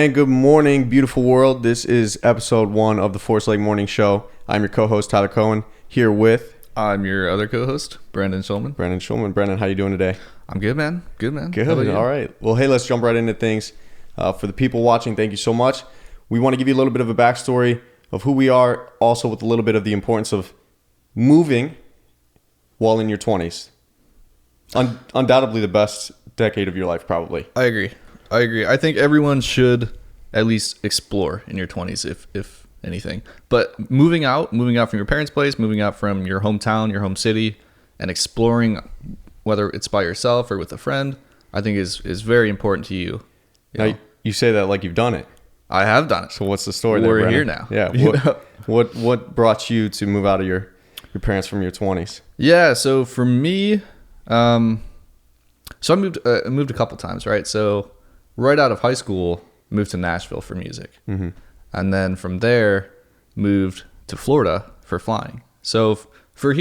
man? Good morning, beautiful world. This is episode 1 of the Forestlake Morning Show. I'm your co-host, Tyler Cohen, here with... I'm your other co-host, Brendan Shulman. Brendan Shulman. Brendan, how you doing today? I'm good, man. Good, man. Good. All right. Well, hey, let's jump right into things. For the people watching, thank you so much. We want to give you a little bit of a backstory of who we are, also with a little bit of the importance of moving while in your 20s. Undoubtedly the best decade of your life, probably. I agree. I think everyone should at least explore in your 20s, if anything. But moving out from your parents' place, moving out from your hometown, your home city, and exploring, whether it's by yourself or with a friend, I think is very important to you. Now, you say that like you've done it. I have done it. So what's the story We're there, here now. Yeah. What brought you to move out of your parents from your 20s? Yeah. So for me, I moved a couple times, right? So right out of high school, moved to Nashville for music. Mm-hmm. And then from there, moved to Florida for flying. So for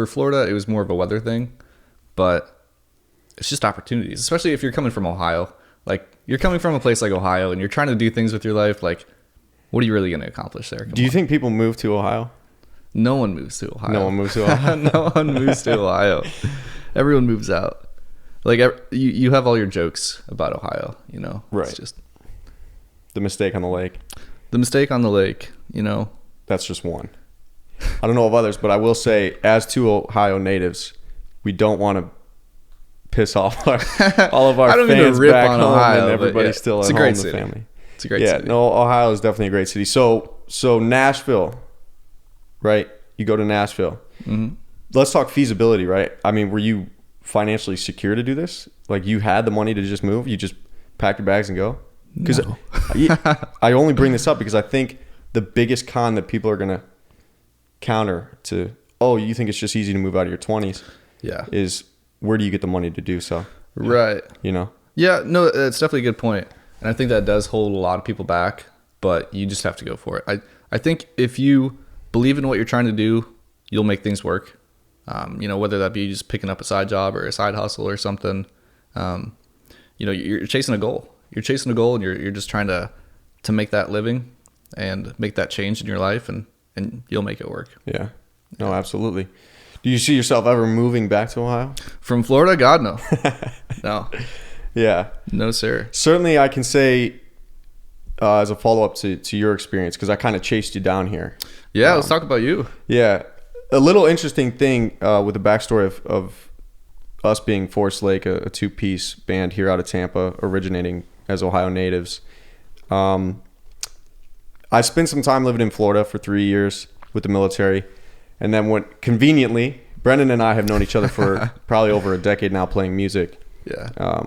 Florida, it was more of a weather thing, but it's just opportunities, especially if you're coming from Ohio. Like, you're coming from a place like Ohio and you're trying to do things with your life. Like, what are you really going to accomplish there? Do you think people move to Ohio? No one moves to Ohio. No one moves to Ohio. No one moves to Ohio. Everyone moves out. Like, you have all your jokes about Ohio, you know? Right. It's just the mistake on the lake. The mistake on the lake, you know? That's just one. I don't know of others, but I will say, as two Ohio natives, we don't want to piss off all of our fans back home Ohio, and everybody's still at home, the family. It's a great city. No, Ohio is definitely a great city. So Nashville, right? You go to Nashville. Mm-hmm. Let's talk feasibility, right? I mean, were you financially secure to do this? Like, you had the money to just move? You just pack your bags and go? Because no. I only bring this up because I think the biggest con that people are going to counter to, oh, you think it's just easy to move out of your 20s, is where do you get the money to do so? Right. You know? Yeah, no, it's definitely a good point. And I think that does hold a lot of people back, but you just have to go for it. I think if you believe in what you're trying to do, you'll make things work. Whether that be just picking up a side job or a side hustle or something. You're chasing a goal. You're chasing a goal and you're just trying to make that living and make that change in your life, and you'll make it work. Yeah. No, absolutely. Do you see yourself ever moving back to Ohio? From Florida? God, no. No. Yeah. No, sir. Certainly I can say as a follow-up to your experience, because I kind of chased you down here. Yeah, let's talk about you. Yeah. A little interesting thing with the backstory of us being Forestlake, a two-piece band here out of Tampa, originating as Ohio natives. I spent some time living in Florida for 3 years with the military. And then conveniently, Brendan and I have known each other for probably over a decade now playing music. Yeah.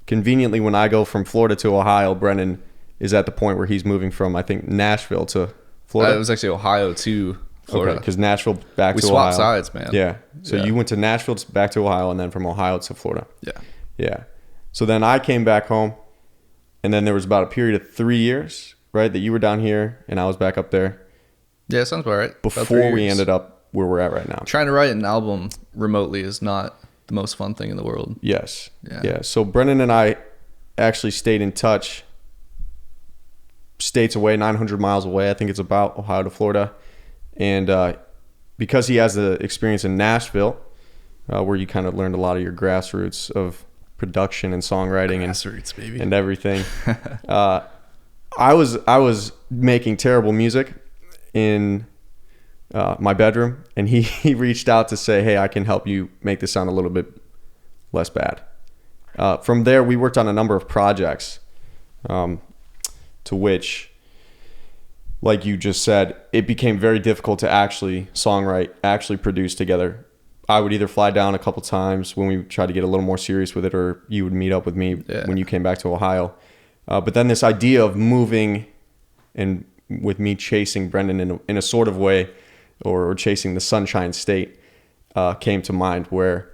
Conveniently, when I go from Florida to Ohio, Brendan is at the point where he's moving from, I think, Nashville to Florida. It was actually Ohio to Florida. Okay, because Nashville back to Ohio. We swapped sides, man. Yeah. So you went to Nashville back to Ohio, and then from Ohio to Florida. Yeah. Yeah. So then I came back home, and then there was about a period of 3 years, right, that you were down here, and I was back up there. Yeah, sounds about right. Before we ended up where we're at right now. Trying to write an album remotely is not the most fun thing in the world. Yes. Yeah. So Brendan and I actually stayed in touch states away, 900 miles away. I think it's about Ohio to Florida. And because he has the experience in Nashville, where you kind of learned a lot of your grassroots of production and songwriting and everything. I was making terrible music in my bedroom, and he reached out to say, hey, I can help you make this sound a little bit less bad. From there, we worked on a number of projects to which, like you just said, it became very difficult to actually songwrite, actually produce together. I would either fly down a couple times when we tried to get a little more serious with it, or you would meet up with me when you came back to Ohio. But then this idea of moving and with me chasing Brendan in a sort of way, or chasing the Sunshine State, came to mind, where,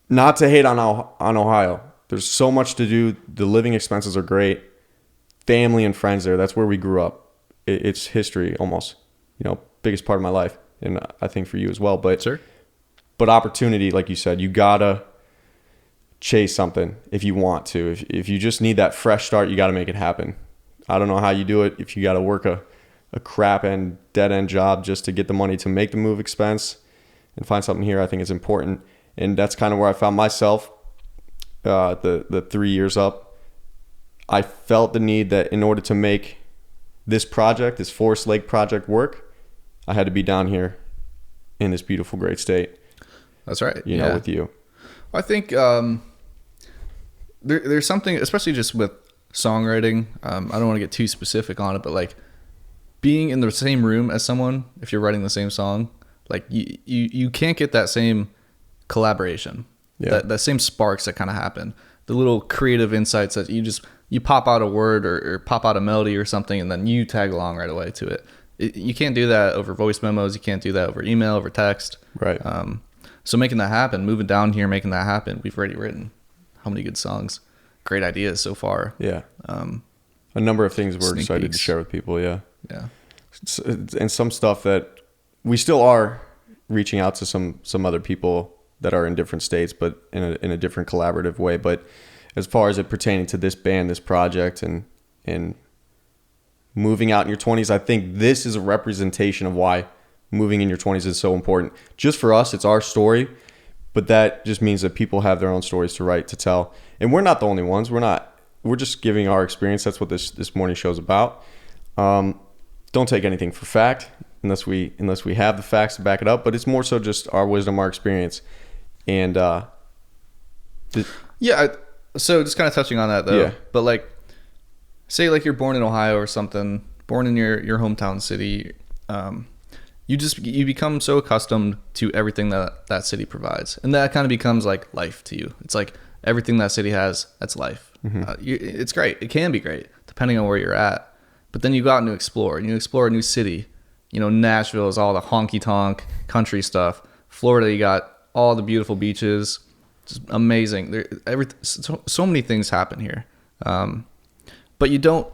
not to hate on Ohio, there's so much to do. The living expenses are great. Family and friends there. That's where we grew up. It's history almost, biggest part of my life. And I think for you as well. But, sure. But opportunity, like you said, you gotta chase something if you want to. If you just need that fresh start, you got to make it happen. I don't know how you do it. If you got to work a crap and dead end job just to get the money to make the move expense and find something here, I think is important. And that's kind of where I found myself the 3 years up. I felt the need that in order to make this project, this Forestlake project work, I had to be down here in this beautiful, great state. That's right. You know, with you. I think there's something, especially just with songwriting. I don't want to get too specific on it, but like being in the same room as someone, if you're writing the same song, like you can't get that same collaboration, that same sparks that kind of happen, the little creative insights that you pop out a word or pop out a melody or something, and then you tag along right away to it. You can't do that over voice memos. You can't do that over email, over text. Right. So making that happen, moving down here, making that happen, we've already written how many good songs, great ideas so far. Yeah. A number of things we're excited to share with people. Yeah. Yeah. And some stuff that we still are reaching out to some other people that are in different states, but in a different collaborative way. But as far as it pertaining to this band, this project, and moving out in your 20s, I think this is a representation of why moving in your 20s is so important. Just for us, it's our story, but that just means that people have their own stories to write, to tell. And we're not the only ones. We're just giving our experience. That's what this morning show is about. Don't take anything for fact unless we have the facts to back it up, but it's more so just our wisdom, our experience. And so just kind of touching on that though. Yeah. But like, say like you're born in Ohio or something, born in your hometown city, you become so accustomed to everything that city provides, and that kind of becomes like life to you. It's like everything that city has, that's life. It's great. It can be great depending on where you're at. But then you go out and you explore a new city. You know, Nashville is all the honky tonk country stuff. Florida, you got all the beautiful beaches. Just amazing. So many things happen here. But you don't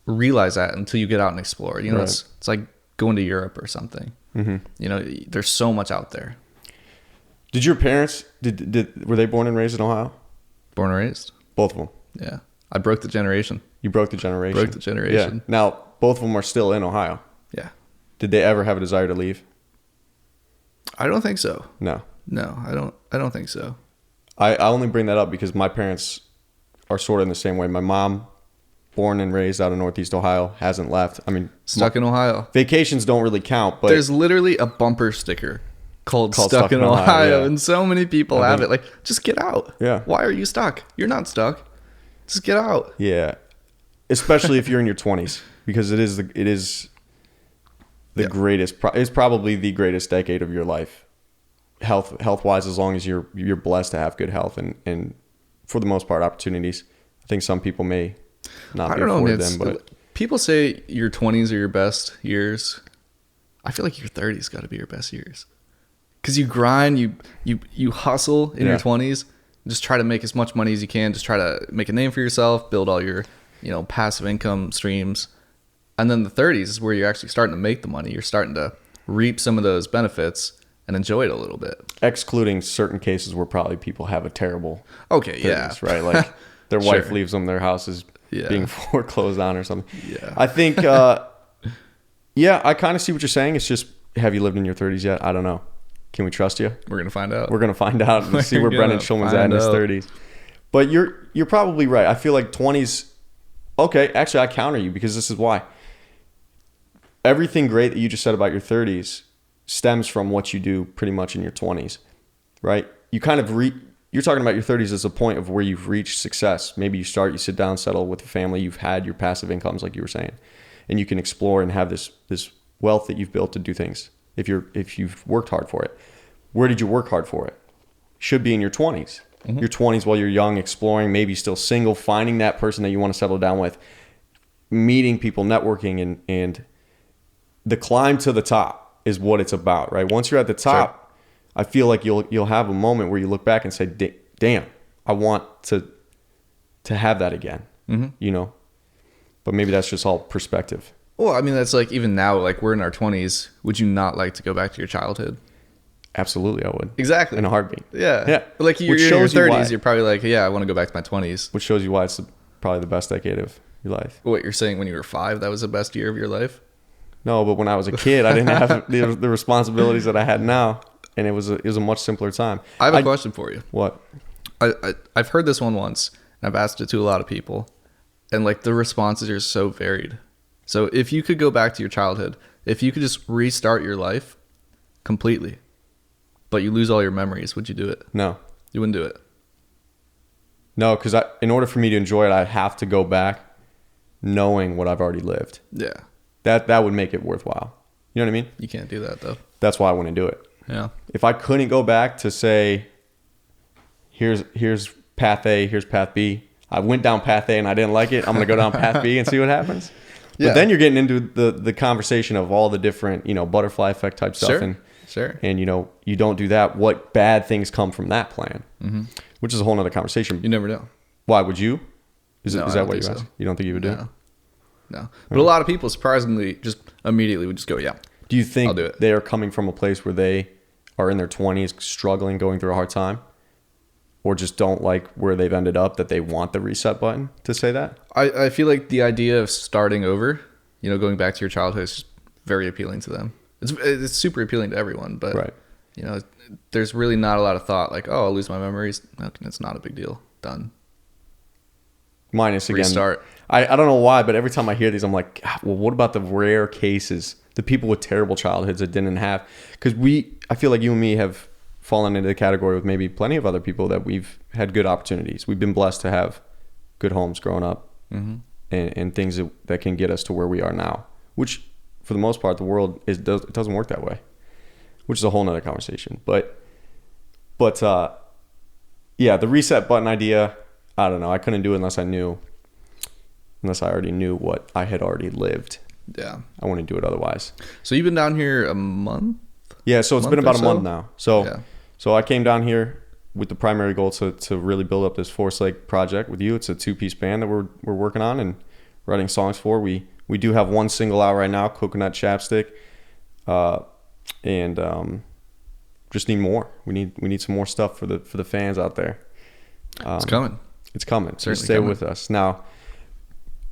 realize that until you get out and explore. You know, right. It's like going to Europe or something. You know, there's so much out there. Did your parents were they born and raised in Ohio? Born and raised, both of them. Yeah, I broke the generation. You broke the generation. Broke the generation. Yeah. Now both of them are still in Ohio. Yeah. Did they ever have a desire to leave? I don't think so. No, I don't think so. I only bring that up because my parents are sort of in the same way. My mom, born and raised out of Northeast Ohio, hasn't left. I mean, stuck in Ohio. Vacations don't really count, but there's literally a bumper sticker called Stuck in Ohio, yeah. And so many people have it. Like, just get out. Yeah. Why are you stuck? You're not stuck. Just get out. Yeah. Especially if you're in your 20s, because it is the greatest. It's probably the greatest decade of your life, health wise. As long as you're blessed to have good health and for the most part opportunities. I think some people may not be afforded them, but people say your 20s are your best years. I feel like your 30s got to be your best years, because you grind, you hustle in your 20s, just try to make as much money as you can, just try to make a name for yourself, build all your passive income streams, and then the 30s is where you're actually starting to make the money. You're starting to reap some of those benefits and enjoy it a little bit. Excluding certain cases where probably people have a terrible 30s, right? Like their wife leaves them, their house is being foreclosed on or something. Yeah. I think, I kind of see what you're saying. It's just, have you lived in your 30s yet? I don't know. Can we trust you? We're going to find out. We're going to find out and see where Brendan Shulman's at in his 30s. But you're probably right. I feel like 20s, okay, actually I counter you, because this is why. Everything great that you just said about your 30s stems from what you do pretty much in your 20s, right? You kind of you're talking about your 30s as a point of where you've reached success. Maybe you sit down, settle with a family, you've had your passive incomes like you were saying, and you can explore and have this wealth that you've built to do things if you've worked hard for it. Where did you work hard for it? Should be in your 20s. Your 20s while you're young, exploring, maybe still single, finding that person that you want to settle down with, meeting people, networking, and the climb to the top is what it's about, right? Once you're at the top, I feel like you'll have a moment where you look back and say, damn, I want to have that again, But maybe that's just all perspective. Well, I mean, that's like, even now, like, we're in our 20s. Would you not like to go back to your childhood? Absolutely, I would. Exactly. In a heartbeat. Yeah. Yeah. Like you're in your 30s, you're probably like, yeah, I want to go back to my 20s. Which shows you why it's probably the best decade of your life. What you're saying, when you were 5, that was the best year of your life? No, but when I was a kid, I didn't have the responsibilities that I had now, and it was a much simpler time. I have a question for you. What? I've heard this one once, and I've asked it to a lot of people, and like the responses are so varied. So if you could go back to your childhood, if you could just restart your life completely, but you lose all your memories, would you do it? No. You wouldn't do it? No, because in order for me to enjoy it, I have to go back knowing what I've already lived. Yeah. That would make it worthwhile. You know what I mean? You can't do that, though. That's why I wouldn't do it. Yeah. If I couldn't go back to say, here's path A, here's path B. I went down path A and I didn't like it. I'm going to go down path B and see what happens. Yeah. But then you're getting into the conversation of all the different, butterfly effect type stuff. Sure. And, you don't do that. What bad things come from that plan? Mm-hmm. Which is a whole nother conversation. You never know. Why would you? Is that what you ask? You don't think you would do it? No. But a lot of people, surprisingly, just immediately would just go, yeah. Do you think I'll do it. They are coming from a place where they are in their 20s, struggling, going through a hard time? Or just don't like where they've ended up, that they want the reset button to say that? I feel like the idea of starting over, going back to your childhood is just very appealing to them. It's super appealing to everyone, but right. There's really not a lot of thought like, oh, I'll lose my memories. Okay, it's not a big deal. Done. Minus again. Restart. I don't know why, but every time I hear these, I'm like, well, what about the rare cases, the people with terrible childhoods that didn't have? Because I feel like you and me have fallen into the category with maybe plenty of other people that we've had good opportunities. We've been blessed to have good homes growing up, mm-hmm. and things that can get us to where we are now, which for the most part, the world it doesn't work that way, which is a whole nother conversation. But yeah, the reset button idea, I don't know. I couldn't do it unless I already knew what I had already lived. Yeah. I wouldn't do it otherwise. So you've been down here a month? Yeah, so it's been about a month now. So yeah. So I came down here with the primary goal to really build up this Forestlake project with you. It's a 2-piece band that we're working on and writing songs for. We do have one single out right now, Coconut Chapstick. And just need more. We need some more stuff for the fans out there. It's coming. It's coming. So Certainly stay coming. with us. Now,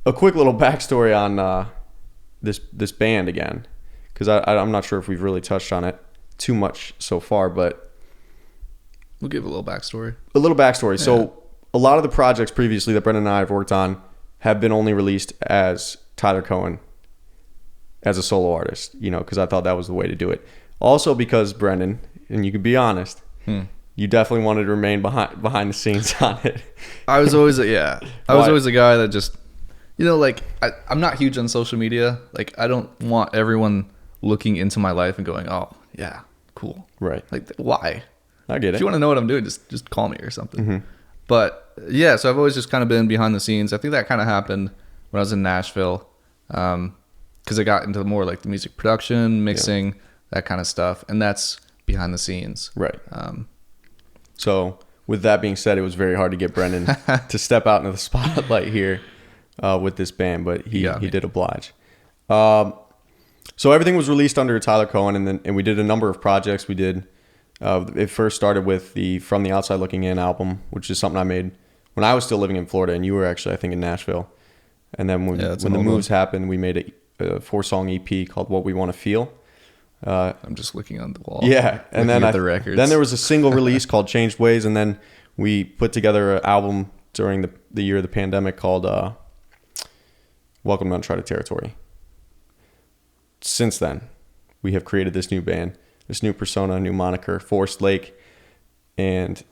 a quick little backstory on this band again, because I'm not sure if we've really touched on it too much so far, but we'll give a little backstory. Yeah. So a lot of the projects previously that Brendan and I have worked on have been only released as Tyler Cohen as a solo artist, because I thought that was the way to do it. Also because Brendan, and you can be honest, you definitely wanted to remain behind the scenes on it. I was always always a guy that just, I'm not huge on social media. Like, I don't want everyone looking into my life and going, oh, yeah, cool. Right. Like, why? I get it. If you want to know what I'm doing, just call me or something. Mm-hmm. But, yeah, so I've always just kind of been behind the scenes. I think that kind of happened when I was in Nashville, because I got into more like the music production, mixing, that kind of stuff. And that's behind the scenes. Right. So with that being said, it was very hard to get Brendan to step out into the spotlight here with this band, but he did oblige. So everything was released under Tyler Cohen, and we did a number of projects. We did. It first started with the From the Outside Looking In album, which is something I made when I was still living in Florida, and you were actually, I think, in Nashville. And then when the moves happened, we made a 4-song EP called What We Want to Feel. I'm just looking on the wall. Yeah, and then the records. Then there was a single release called Changed Ways, and then we put together an album during the year of the pandemic called Welcome to Uncharted Territory. Since then, we have created this new band, this new persona, new moniker, Forestlake, and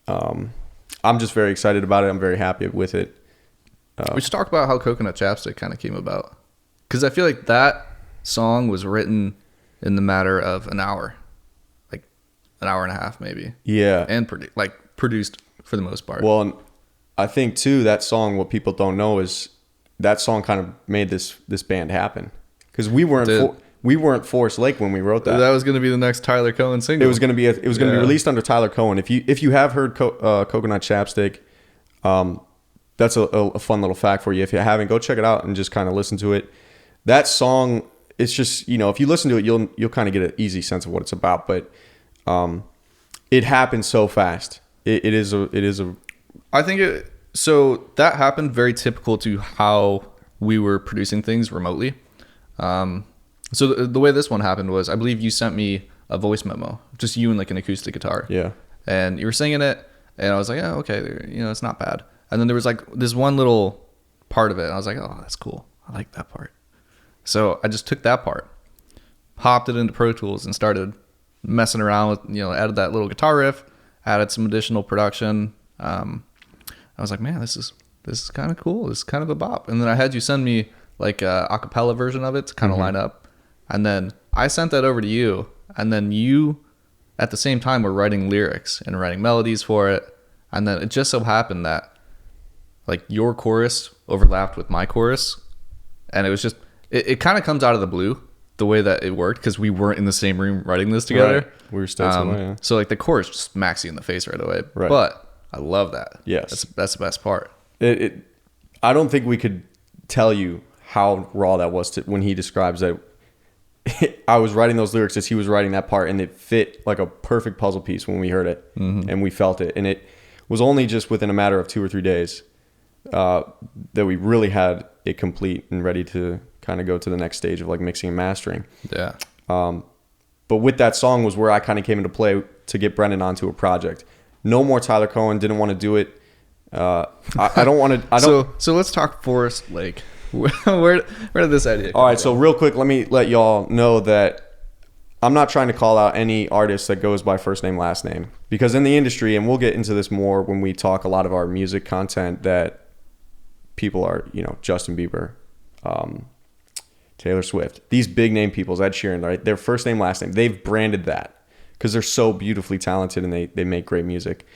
I'm just very excited about it. I'm very happy with it. We should talk about how Coconut Chapstick kind of came about, because I feel like that song was written in the matter of an hour, like an hour and a half maybe. Yeah. And produced for the most part. Well, and I think too, that song, what people don't know is that song kind of made this band happen, because we weren't Forestlake when we wrote that. That was going to be the next Tyler Cohen single. It was going to be be released under Tyler Cohen. If you have heard Coconut Chapstick, that's a fun little fact for you. If you haven't, go check it out and just kind of listen to it. That song it's just, if you listen to it, you'll kind of get an easy sense of what it's about. But it happens so fast. It is a. I think so that happened very typical to how we were producing things remotely. So the way this one happened was, I believe you sent me a voice memo, just you and like an acoustic guitar. Yeah. And you were singing it, and I was like, oh, okay, it's not bad. And then there was like this one little part of it, and I was like, oh, that's cool. I like that part. So I just took that part, popped it into Pro Tools, and started messing around with, added that little guitar riff, added some additional production. I was like, man, this is kind of cool. This is kind of a bop. And then I had you send me like a acapella version of it to kind of line up. And then I sent that over to you. And then you, at the same time, were writing lyrics and writing melodies for it. And then it just so happened that like your chorus overlapped with my chorus. And it was just, it kind of comes out of the blue, the way that it worked, because we weren't in the same room writing this together. Right. We were still somewhere, yeah. So like the chorus just smacks you in the face right away. Right. But I love that. Yes. That's the best part. I don't think we could tell you how raw that was when he describes that. I was writing those lyrics as he was writing that part, and it fit like a perfect puzzle piece when we heard it, and we felt it. And it was only just within a matter of 2 or 3 days that we really had it complete and ready to kind of go to the next stage of like mixing and mastering. Yeah. But with that song was where I kind of came into play to get Brendan onto a project. No more Tyler Cohen. Didn't want to do it. I don't want to. So let's talk Forestlake. Where did this idea come All right, from? so real quick, let me let y'all know that I'm not trying to call out any artist that goes by first name, last name, because in the industry, and we'll get into this more when we talk a lot of our music content, that people are, Justin Bieber, Taylor Swift, these big name people, Ed Sheeran, right? Their first name, last name, they've branded that because they're so beautifully talented and they make great music.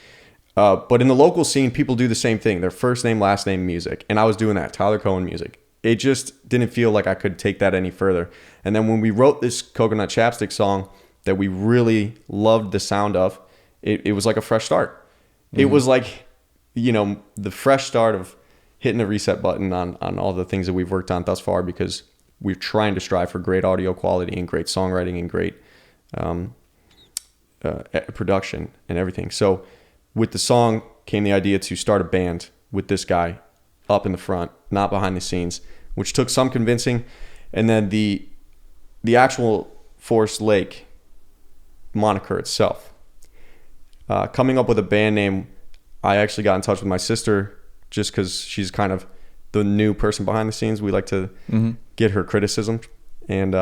But in the local scene, people do the same thing. Their first name, last name music. And I was doing that, Tyler Cohen music. It just didn't feel like I could take that any further. And then when we wrote this Coconut Chapstick song that we really loved the sound of, it was like a fresh start. It was like, the fresh start of hitting the reset button on all the things that we've worked on thus far, because we're trying to strive for great audio quality and great songwriting and great production and everything. So with the song came the idea to start a band with this guy up in the front, not behind the scenes, which took some convincing. And then the actual Forestlake moniker itself. Coming up with a band name, I actually got in touch with my sister just because she's kind of the new person behind the scenes. We like to get her criticism, and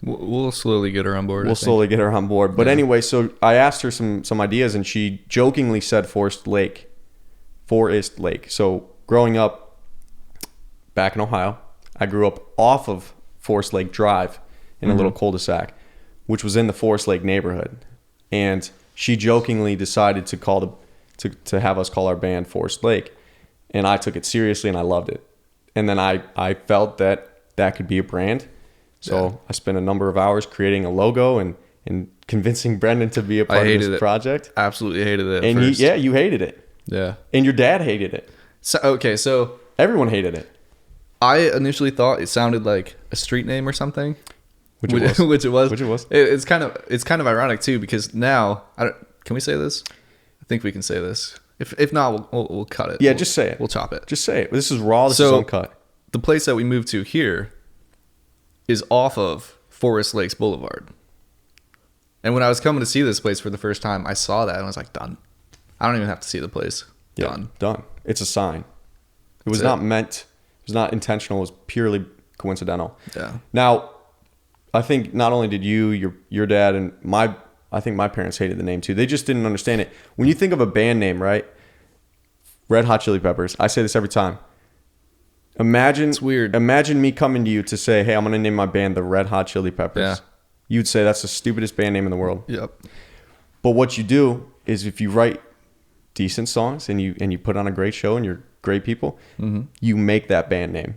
we'll slowly get her on board. We'll slowly get her on board. But anyway, so I asked her some ideas, and she jokingly said Forestlake. So growing up back in Ohio, I grew up off of Forestlake Drive in a little cul-de-sac, which was in the Forestlake neighborhood. And she jokingly decided to have us call our band Forestlake. And I took it seriously, and I loved it. And then I felt that could be a brand. So I spent a number of hours creating a logo and convincing Brendan to be a part of this project. Absolutely hated it. And you hated it. Yeah. And your dad hated it. So everyone hated it. I initially thought it sounded like a street name or something. Which it was. It's kind of ironic too, because now can we say this? I think we can say this. If not, we'll cut it. Yeah, just say it. We'll chop it. Just say it. This is raw. This is uncut. The place that we moved to here is off of Forest Lakes Boulevard. And when I was coming to see this place for the first time, I saw that and I was like, done. I don't even have to see the place. Done. It's a sign. It was not meant. It was not intentional. It was purely coincidental. Yeah. Now, I think not only did your dad, and I think my parents hated the name too. They just didn't understand it. When you think of a band name, right? Red Hot Chili Peppers. I say this every time. It's weird. Imagine me coming to you to say, hey, I'm going to name my band the Red Hot Chili Peppers. Yeah. You'd say that's the stupidest band name in the world. Yep. But what you do is if you write decent songs and you put on a great show and you're great people, you make that band name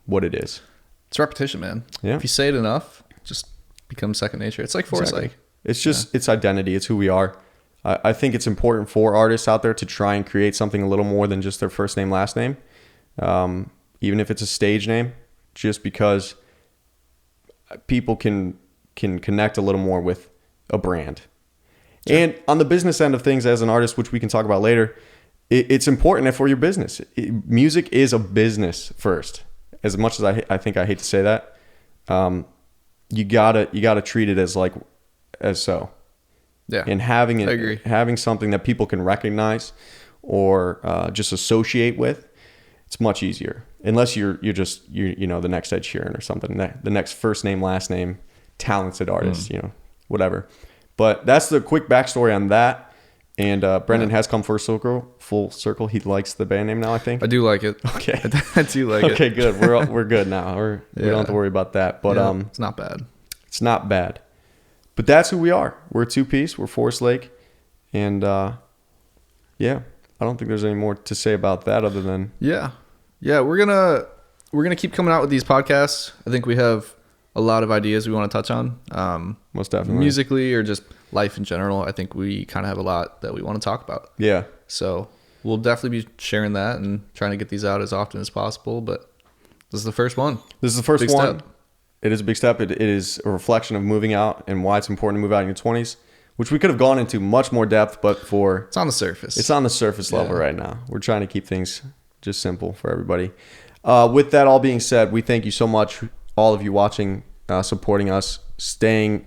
what it is. It's repetition, man. Yeah. If you say it enough, it just becomes second nature. It's like Forestlake. Exactly. It's just it's identity. It's who we are. I think it's important for artists out there to try and create something a little more than just their first name, last name. Even if it's a stage name, just because people can connect a little more with a brand. Sure. And on the business end of things, as an artist, which we can talk about later, it's important for your business. Music is a business first. As much as I think I hate to say that, you gotta treat it as so. Yeah. And having something that people can recognize or just associate with, it's much easier. Unless you're the next Ed Sheeran or something, the next first name, last name, talented artist, whatever. But that's the quick backstory on that. And Brendan has come full circle. He likes the band name now, I think. I do like it. Okay. I do like it. Okay, good. We're good now. We don't have to worry about that. But it's not bad. It's not bad. But that's who we are. We're a two-piece. We're Forestlake. And I don't think there's any more to say about that other than Yeah, we're gonna keep coming out with these podcasts. I think we have a lot of ideas we want to touch on. Most definitely. Musically or just life in general. I think we kind of have a lot that we want to talk about. Yeah. So we'll definitely be sharing that and trying to get these out as often as possible. But this is the first one. This is the first big one. Step. It is a big step. It is a reflection of moving out and why it's important to move out in your 20s, which we could have gone into much more depth, but it's on the surface. It's on the surface level right now. We're trying to keep things just simple for everybody. With that all being said, we thank you so much, all of you watching, supporting us, staying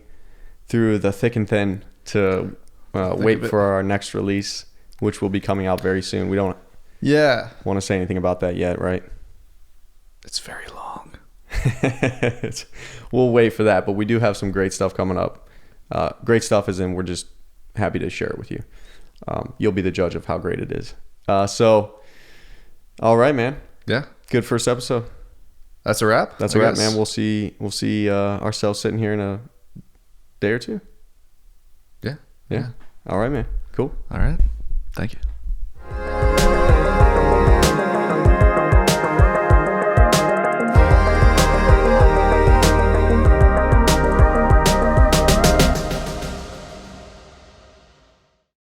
through the thick and thin to wait for our next release, which will be coming out very soon. We don't want to say anything about that yet, right? It's very long. We'll wait for that, but we do have some great stuff coming up. Great stuff as in we're just happy to share it with you. You'll be the judge of how great it is. So, all right, man. Yeah. Good first episode. That's a wrap. That's a wrap, man. We'll see ourselves sitting here in a day or two. Yeah. Yeah. All right, man. Cool. All right. Thank you.